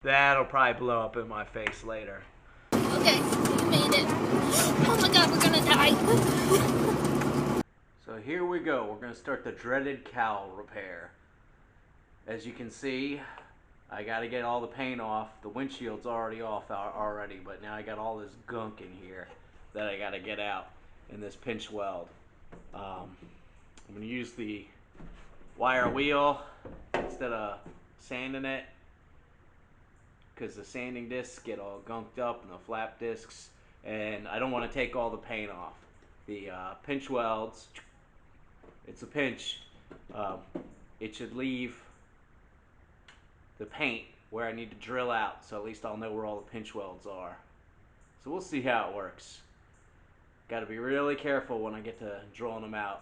That'll probably blow up in my face later. Okay, we made it. Oh my god, we're gonna die. So here we go. We're gonna start the dreaded cowl repair. As you can see, I gotta get all the paint off. The windshield's already off already, but now I got all this gunk in here that I gotta get out in this pinch weld. I'm gonna use the wire wheel instead of sanding it, because the sanding discs get all gunked up and the flap discs, and I don't want to take all the paint off. The pinch welds, it's a pinch, it should leave the paint where I need to drill out, so at least I'll know where all the pinch welds are. So we'll see how it works. Got to be really careful when I get to drilling them out.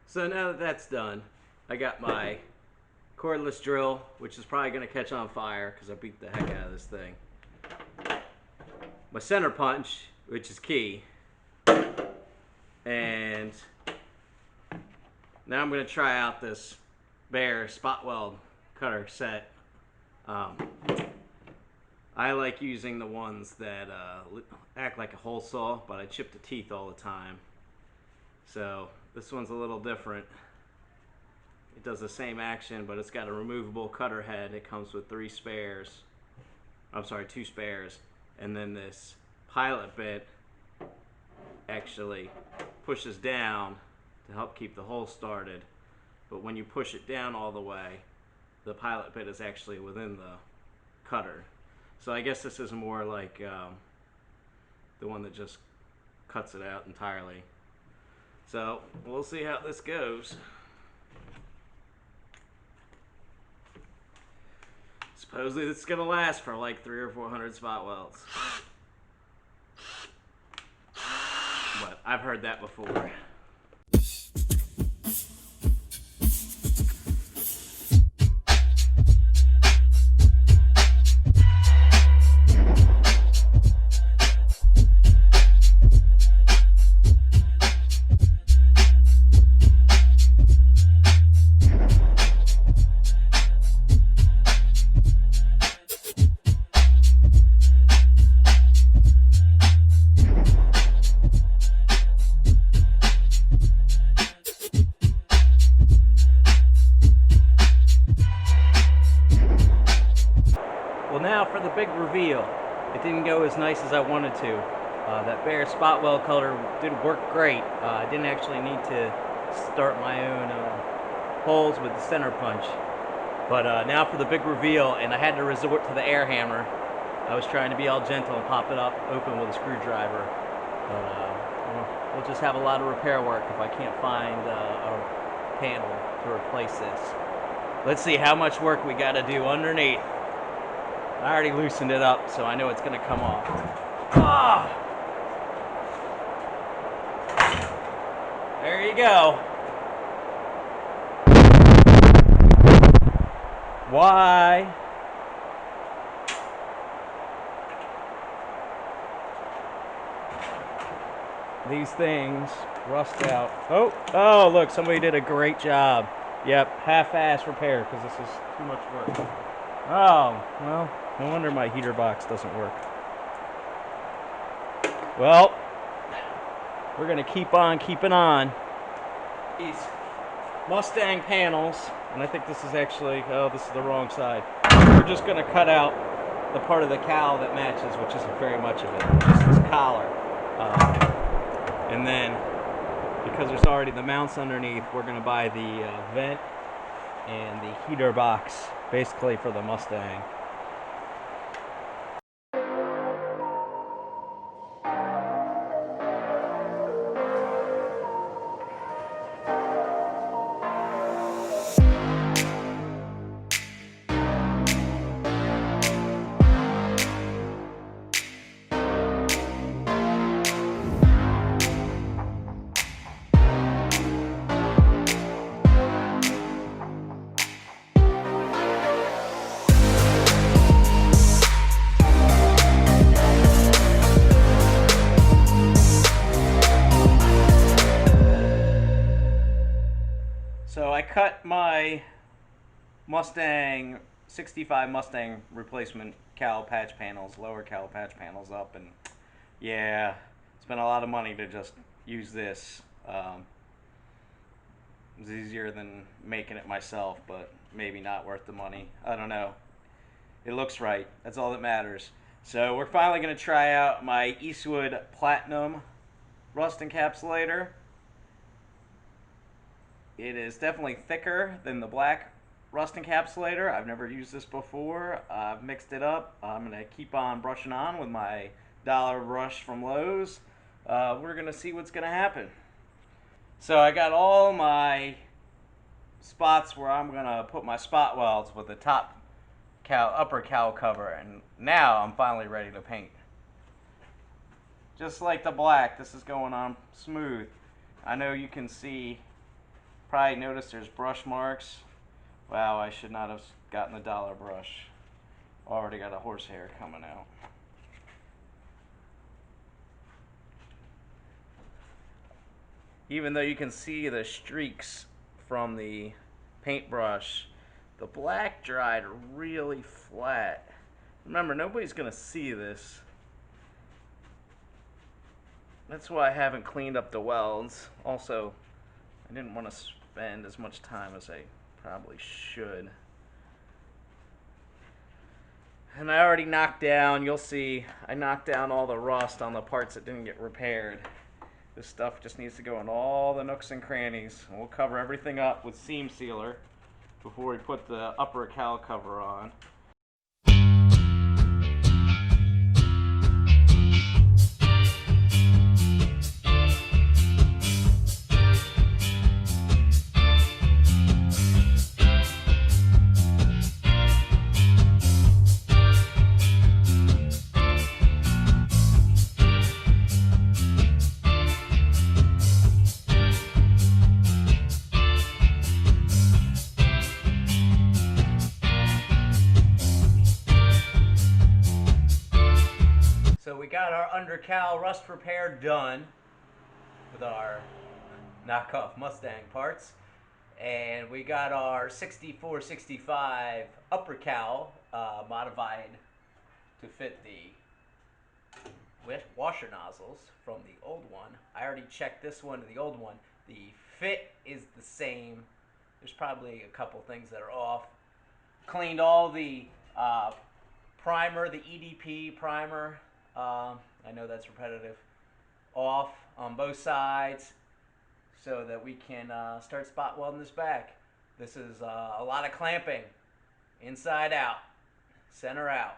So now that that's done, I got my cordless drill, which is probably going to catch on fire because I beat the heck out of this thing. My center punch, which is key. And now I'm going to try out this Bear spot weld cutter set. I like using the ones that act like a hole saw, but I chip the teeth all the time. So this one's a little different. It does the same action, but it's got a removable cutter head. It comes with 2 spares. And then this pilot bit actually pushes down to help keep the hole started. But when you push it down all the way, the pilot bit is actually within the cutter. So I guess this is more like the one that just cuts it out entirely. So we'll see how this goes. Supposedly this is gonna last for like 300 or 400 spot welds. But I've heard that before. Well, now for the big reveal. It didn't go as nice as I wanted to. That Bear spot weld color did work great. I didn't actually need to start my own holes with the center punch. But now for the big reveal, and I had to resort to the air hammer. I was trying to be all gentle and pop it up open with a screwdriver. But we'll just have a lot of repair work if I can't find a panel to replace this. Let's see how much work we got to do underneath. I already loosened it up, so I know it's going to come off. Ah! There you go. Why? These things rust out. Oh, look, somebody did a great job. Yep, half-ass repair, because this is too much work. Oh, well, no wonder my heater box doesn't work. Well, we're going to keep on keeping on. These Mustang panels, and I think this is actually, oh, this is the wrong side. We're just going to cut out the part of the cowl that matches, which isn't very much of it, just this collar. And then, because there's already the mounts underneath, we're going to buy the vent and the heater box, basically for the Mustang. Mustang 65 Mustang replacement cowl patch panels, lower cowl patch panels up, and yeah, spent a lot of money to just use this. It's easier than making it myself, but maybe not worth the money. I don't know. It looks right. That's all that matters. So we're finally going to try out my Eastwood Platinum rust encapsulator. It is definitely thicker than the black rust encapsulator. I've never used this before. I've mixed it up. I'm going to keep on brushing on with my dollar brush from Lowe's. We're going to see what's going to happen. So I got all my spots where I'm going to put my spot welds with the top upper cowl cover, and now I'm finally ready to paint. Just like the black, this is going on smooth. I know you can see, probably notice there's brush marks. Wow, I should not have gotten the dollar brush. Already got a horsehair coming out. Even though you can see the streaks from the paintbrush, the black dried really flat. Remember, nobody's gonna see this. That's why I haven't cleaned up the welds. Also, I didn't want to spend as much time as I probably should. And I already knocked down, you'll see, I knocked down all the rust on the parts that didn't get repaired. This stuff just needs to go in all the nooks and crannies. And we'll cover everything up with seam sealer before we put the upper cowl cover on. So we got our under cowl rust repair done with our knockoff Mustang parts, and we got our 6465 upper cowl modified to fit the washer nozzles from the old one. I already checked this one to the old one. The fit is the same. There's probably a couple things that are off. Cleaned all the primer, the EDP primer. I know that's repetitive. Off on both sides so that we can start spot welding this back. This is a lot of clamping. Inside out, center out.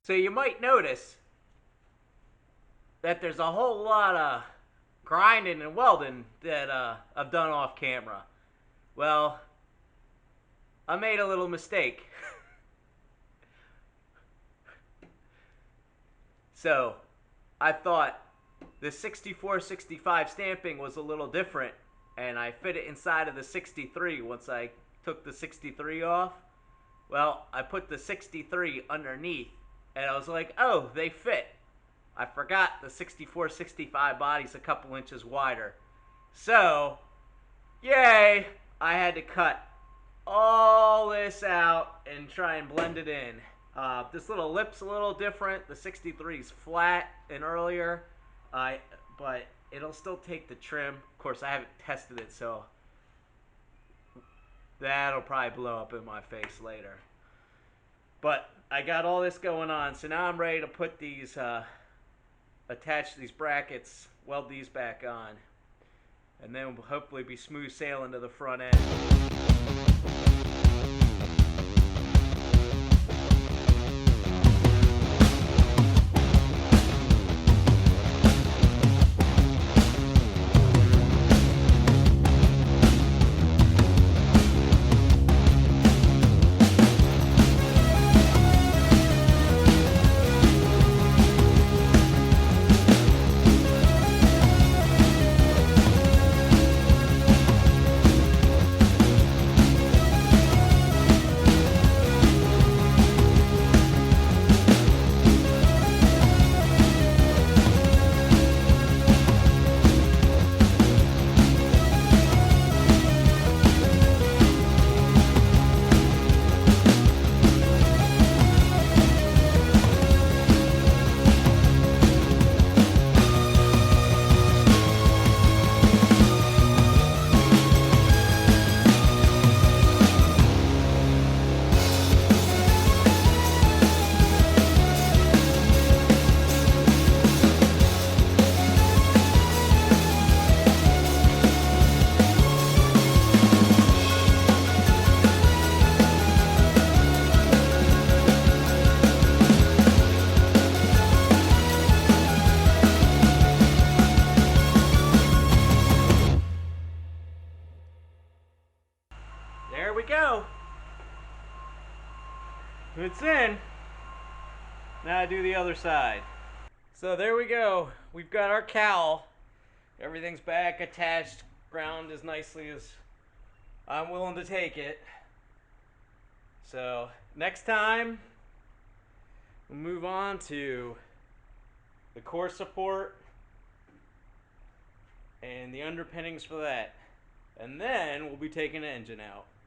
So you might notice that there's a whole lot of grinding and welding that I've done off camera. Well, I made a little mistake. So I thought the 64-65 stamping was a little different, and I fit it inside of the 63 once I took the 63 off. Well, I put the 63 underneath, and I was like, oh, they fit. I forgot the 64, 65 body's a couple inches wider. So, yay, I had to cut all this out and try and blend it in. This little lip's a little different. The 63 is flat and earlier, but it'll still take the trim. Of course, I haven't tested it, so that'll probably blow up in my face later. But I got all this going on, so now I'm ready to put these, attach these brackets, weld these back on, and then we'll hopefully be smooth sailing to the front end. There we go. It's in. Now I do the other side. So there we go. We've got our cowl. Everything's back attached, ground as nicely as I'm willing to take it. So next time, we'll move on to the core support and the underpinnings for that. And then we'll be taking the engine out.